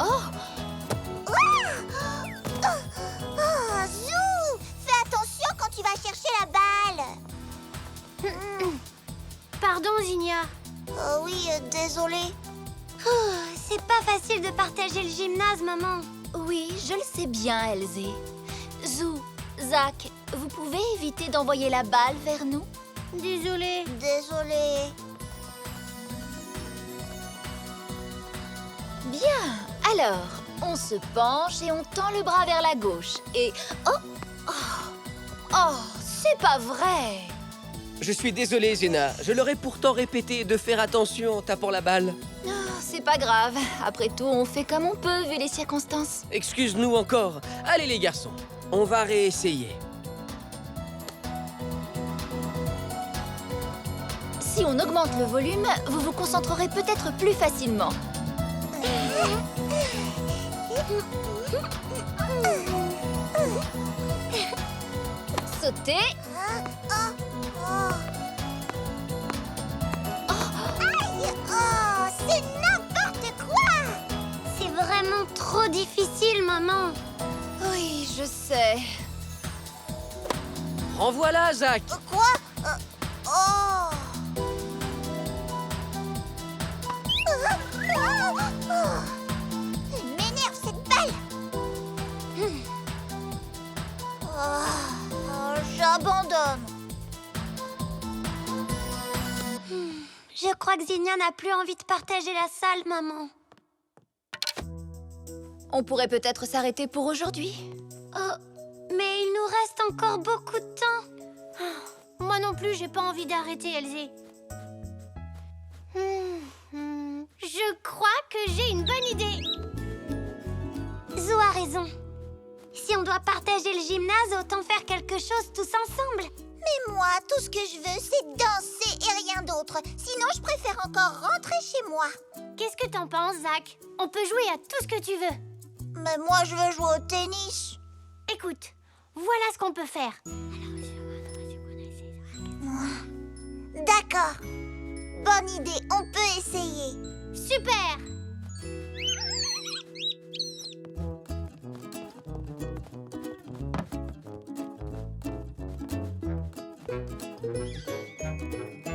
Oh, Oh, Zou, fais attention quand tu vas chercher la balle. Pardon, Zinnia. Oh oui, désolé. C'est pas facile de partager le gymnase, maman. oui, je le sais bien, Elzé. Zou, Zach, vous pouvez éviter d'envoyer la balle vers nous? Désolée. Désolé. Bien, alors, on se penche et on tend le bras vers la gauche. Et... Oh, c'est pas vrai! Je suis désolé, Zena. Je leur ai pourtant répété de faire attention en tapant la balle. Oh, c'est pas grave. Après tout, on fait comme on peut vu les circonstances. Excuse-nous encore. Allez, les garçons, on va réessayer. Si on augmente le volume, vous vous concentrerez peut-être plus facilement. Sauter. Aïe! Oh, c'est n'importe quoi! C'est vraiment trop difficile, maman. Oui, je sais. Renvoie-la, Zach. Quoi? Oh! Elle m'énerve, cette balle! J'abandonne. Je crois que Zinnia n'a plus envie de partager la salle, maman. On pourrait peut-être s'arrêter pour aujourd'hui. Oh, mais il nous reste encore beaucoup de temps. Moi non plus, j'ai pas envie d'arrêter, Elzé. Je crois que j'ai une bonne idée. Zou a raison. Si on doit partager le gymnase, autant faire quelque chose tous ensemble. Mais moi, tout ce que je veux, c'est danser et rien d'autre. Sinon, je préfère encore rentrer chez moi. Qu'est-ce que t'en penses, Zach? On peut jouer à tout ce que tu veux. Mais moi, je veux jouer au tennis. Écoute, voilà ce qu'on peut faire. D'accord. Bonne idée, on peut essayer. Super!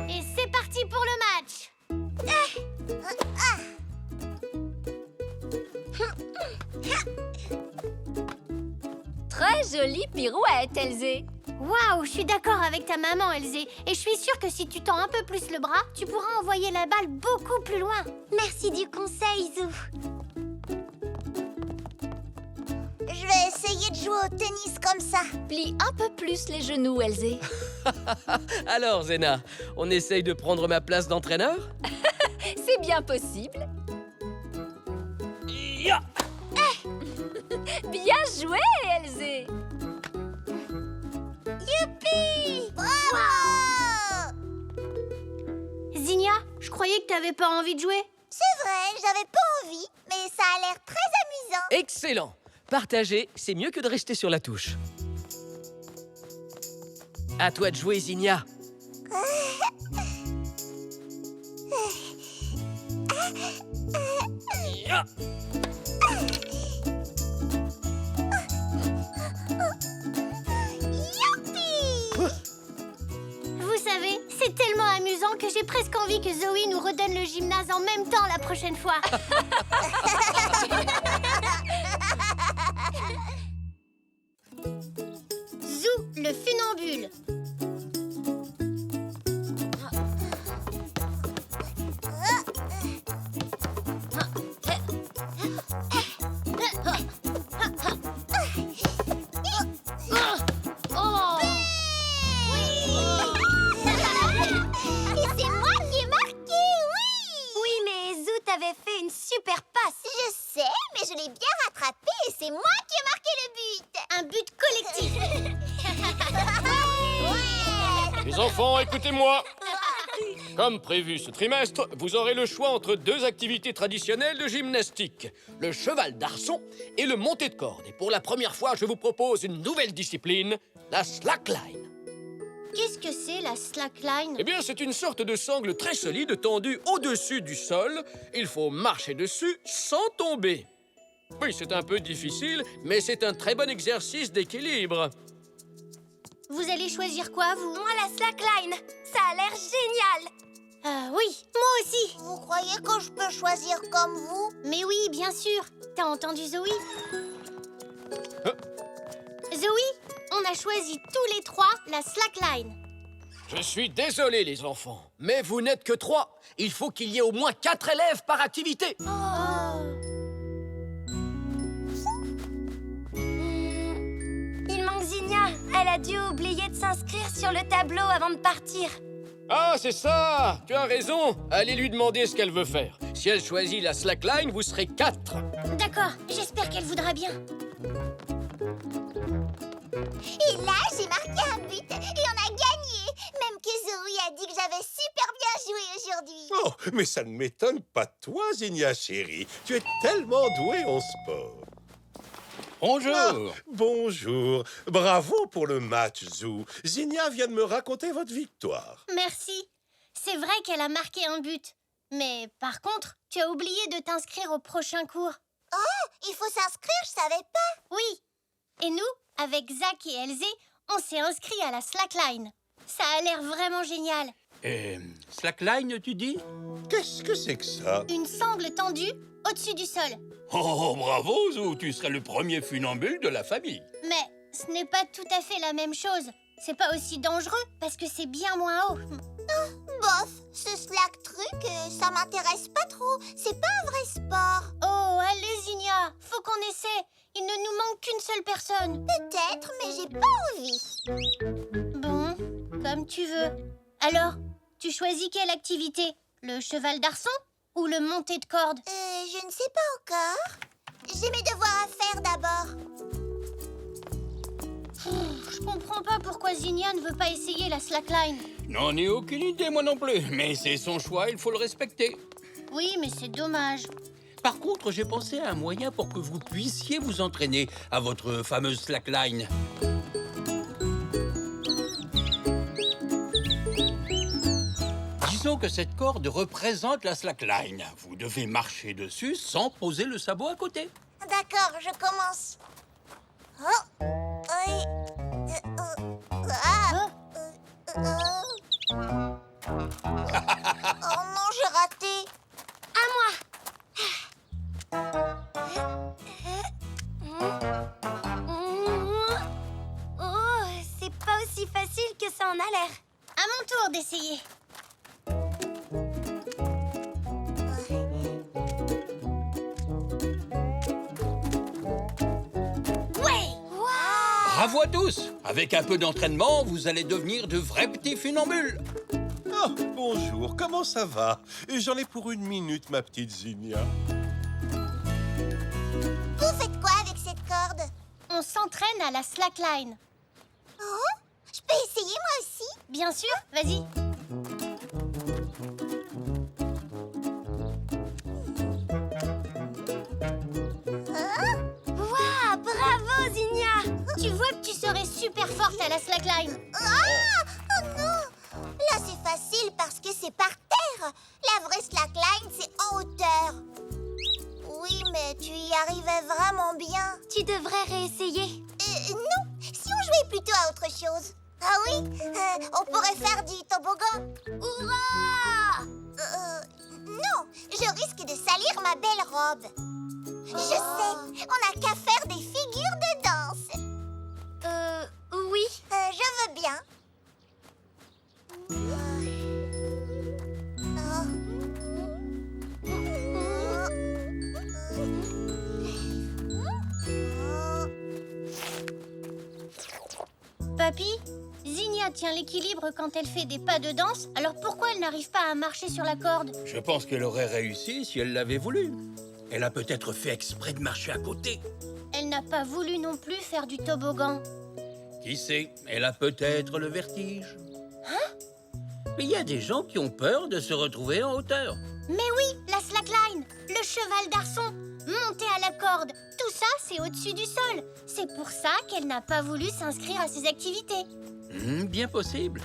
Et c'est parti pour le match! Très jolie pirouette, Elzé. Waouh, je suis d'accord avec ta maman, Elzé. Et je suis sûre que si tu tends un peu plus le bras, tu pourras envoyer la balle beaucoup plus loin. Merci du conseil, Zou. Je vais essayer de jouer au tennis comme ça. Plie un peu plus les genoux, Elzé. Alors, Zena, on essaye de prendre ma place d'entraîneur? C'est bien possible. Ya! Bien joué, Elzé. Youpi! Bravo! Zinnia, je croyais que t'avais pas envie de jouer. C'est vrai, j'avais pas envie, mais ça a l'air très amusant. Excellent! Partager, c'est mieux que de rester sur la touche. À toi de jouer, Zinnia. Ya! Youpi! C'est tellement amusant que j'ai presque envie que Zoé nous redonne le gymnase en même temps la prochaine fois. Zou, le funambule. Oh! Et c'est moi qui ai marqué, oui! Oui, mais Zou t'avait fait une super passe. Je sais, mais je l'ai bien rattrapé et c'est moi qui ai marqué le but. Un but collectif. Les enfants, écoutez-moi. Comme prévu ce trimestre, vous aurez le choix entre 2 activités traditionnelles de gymnastique. Le cheval d'arçon et le monté de corde. Et pour la première fois, je vous propose une nouvelle discipline, la slackline. Qu'est-ce que c'est la slackline? Eh bien, c'est une sorte de sangle très solide tendue au-dessus du sol. Il faut marcher dessus sans tomber. Oui, c'est un peu difficile, mais c'est un très bon exercice d'équilibre. Vous allez choisir quoi, vous? Moi, la slackline, ça a l'air génial. Oui, moi aussi. Vous croyez que je peux choisir comme vous? Mais oui, bien sûr. T'as entendu Zoé? Zoé, on a choisi tous les 3 la slackline. Je suis désolé, les enfants, mais vous n'êtes que 3. Il faut qu'il y ait au moins 4 élèves par activité. Il manque Zinnia. Elle a dû oublier de s'inscrire sur le tableau avant de partir. Ah, c'est ça! Tu as raison. Allez lui demander ce qu'elle veut faire. Si elle choisit la slackline, vous serez 4. D'accord, j'espère qu'elle voudra bien. Et là, j'ai marqué un but et on a gagné. Même que Zoé a dit que j'avais super bien joué aujourd'hui. Oh, mais ça ne m'étonne pas de toi, Zinnia chérie. Tu es tellement douée en sport. Bonjour. Ah, bonjour. Bravo pour le match, Zou. Zinnia vient de me raconter votre victoire. Merci. C'est vrai qu'elle a marqué un but. Mais par contre, tu as oublié de t'inscrire au prochain cours. Oh, il faut s'inscrire, je savais pas. Oui. Et nous, avec Zach et Elzé, on s'est inscrits à la slackline. Ça a l'air vraiment génial. Slackline, tu dis? Qu'est-ce que c'est que ça? Une sangle tendue au-dessus du sol. Oh, bravo, Zou. Tu serais le premier funambule de la famille. Mais ce n'est pas tout à fait la même chose. C'est pas aussi dangereux parce que c'est bien moins haut. Bof, ce slack truc, ça m'intéresse pas trop. C'est pas un vrai sport. Oh, allez, Zinnia, faut qu'on essaie. Il ne nous manque qu'une seule personne. Peut-être, mais j'ai pas envie. Bon, comme tu veux. Alors, tu choisis quelle activité? Le cheval d'arçon ou le monté de corde? Je ne sais pas encore. J'ai mes devoirs à faire d'abord. Je comprends pas pourquoi Zinnia ne veut pas essayer la slackline. N'en ai aucune idée, moi non plus. Mais c'est son choix, il faut le respecter. Oui, mais c'est dommage. Par contre, j'ai pensé à un moyen pour que vous puissiez vous entraîner à votre fameuse slackline. Disons que cette corde représente la slackline. Vous devez marcher dessus sans poser le sabot à côté. D'accord, je commence. Oh, oui. Oh non, j'ai raté. À moi. Oh, c'est pas aussi facile que ça en a l'air. À mon tour d'essayer. Bravo à tous! Avec un peu d'entraînement, vous allez devenir de vrais petits funambules. Oh, bonjour, comment ça va? J'en ai pour 1 minute, ma petite Zinnia. Vous faites quoi avec cette corde? On s'entraîne à la slackline. Oh, je peux essayer moi aussi? Bien sûr, vas-y. Waouh, bravo, Zinnia! Tu vois que tu serais super forte à la slackline. Ah! Oh non! Là, c'est facile parce que c'est par terre. La vraie slackline, c'est en hauteur. Oui, mais tu y arrivais vraiment bien. Tu devrais réessayer. Non, si on jouait plutôt à autre chose. Ah oui, on pourrait faire du toboggan. Hurrah! Non, je risque de salir ma belle robe. Je sais, on n'a qu'à faire des figures de danse. Oui. Je veux bien. Papy, Zinnia tient l'équilibre quand elle fait des pas de danse, alors pourquoi elle n'arrive pas à marcher sur la corde? Je pense qu'elle aurait réussi si elle l'avait voulu. Elle a peut-être fait exprès de marcher à côté. Elle n'a pas voulu non plus faire du toboggan. Qui sait, elle a peut-être le vertige. Mais il y a des gens qui ont peur de se retrouver en hauteur. Mais oui, la slackline, le cheval d'arçon, monter à la corde, tout ça c'est au-dessus du sol. C'est pour ça qu'elle n'a pas voulu s'inscrire à ces activités. Bien possible.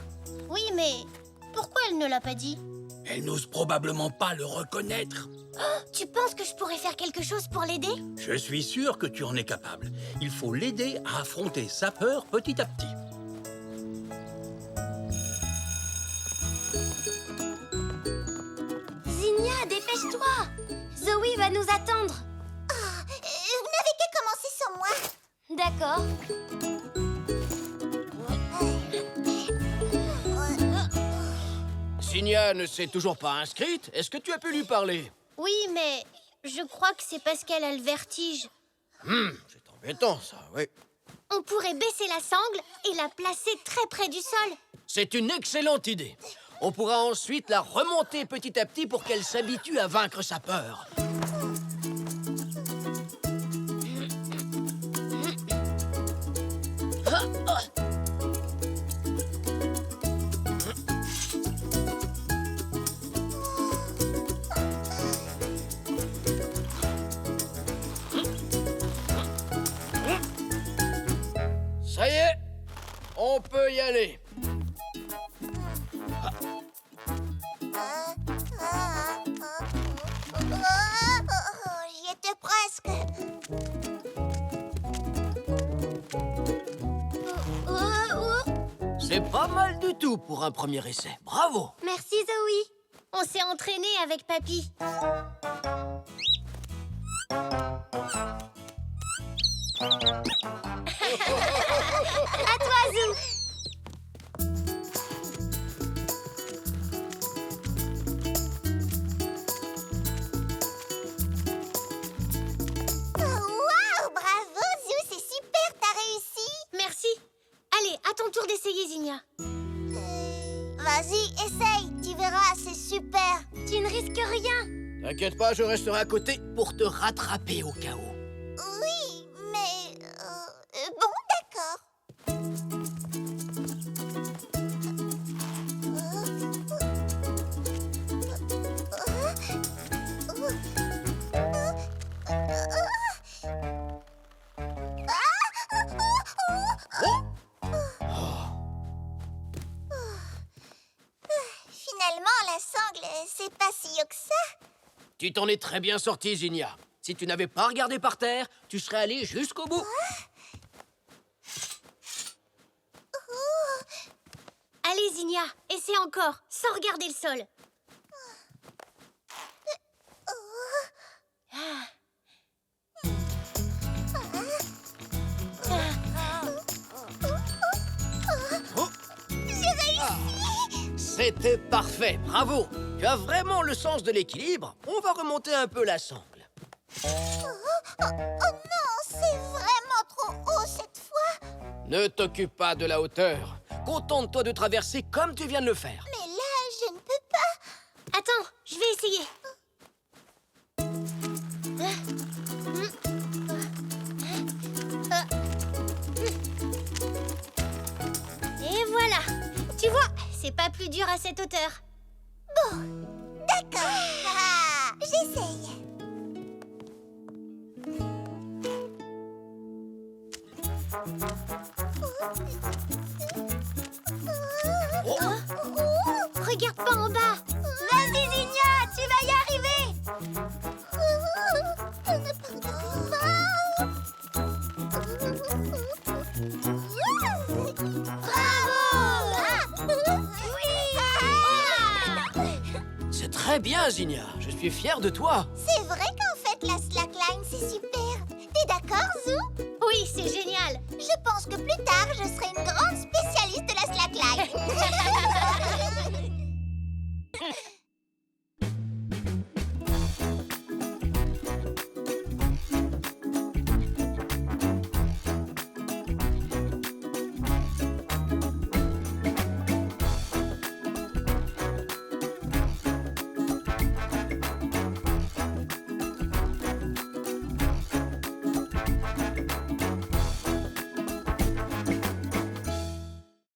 Oui, mais pourquoi elle ne l'a pas dit? Elle n'ose probablement pas le reconnaître. Tu penses que je pourrais faire quelque chose pour l'aider? Je suis sûr que tu en es capable. Il faut l'aider à affronter sa peur petit à petit. Zinnia, dépêche-toi. Zoé va nous attendre. Vous n'avez qu'à commencer sans moi. D'accord. Zinnia ne s'est toujours pas inscrite. Est-ce que tu as pu lui parler? Oui, mais je crois que c'est parce qu'elle a le vertige. C'est embêtant, ça, oui. On pourrait baisser la sangle et la placer très près du sol. C'est une excellente idée. On pourra ensuite la remonter petit à petit pour qu'elle s'habitue à vaincre sa peur. Ça y est, on peut y aller. J'y étais presque. C'est pas mal du tout pour un premier essai. Bravo! Merci, Zoé. On s'est entraîné avec Papy. À toi, Zou. Waouh, bravo, Zou, c'est super, t'as réussi. Merci. Allez, à ton tour d'essayer, Zinnia. Vas-y, essaye, tu verras, c'est super. Tu ne risques rien. T'inquiète pas, je resterai à côté pour te rattraper au cas où. Oui, mais... bon, d'accord. Finalement, la sangle, c'est pas si haut que ça. Tu t'en es très bien sorti, Zinnia. Si tu n'avais pas regardé par terre, tu serais allé jusqu'au bout. Allez, Zinnia, essaie encore, sans regarder le sol. C'était parfait, bravo. Tu as vraiment le sens de l'équilibre. On va remonter un peu la sangle. Oh non, c'est vraiment trop haut cette fois. Ne t'occupe pas de la hauteur. Contente-toi de traverser comme tu viens de le faire. Mais là, je ne peux pas. Attends, je vais essayer. Et voilà. Tu vois, c'est pas plus dur à cette hauteur. Bon, d'accord. Ah, j'essaye. Regarde pas en bas. Vas-y, Zinnia, tu vas y arriver. Bravo! Très bien, Zinnia. Je suis fier de toi. C'est vrai qu'en fait, la slackline, c'est super. T'es d'accord, Zou? Oui, c'est génial. Je pense que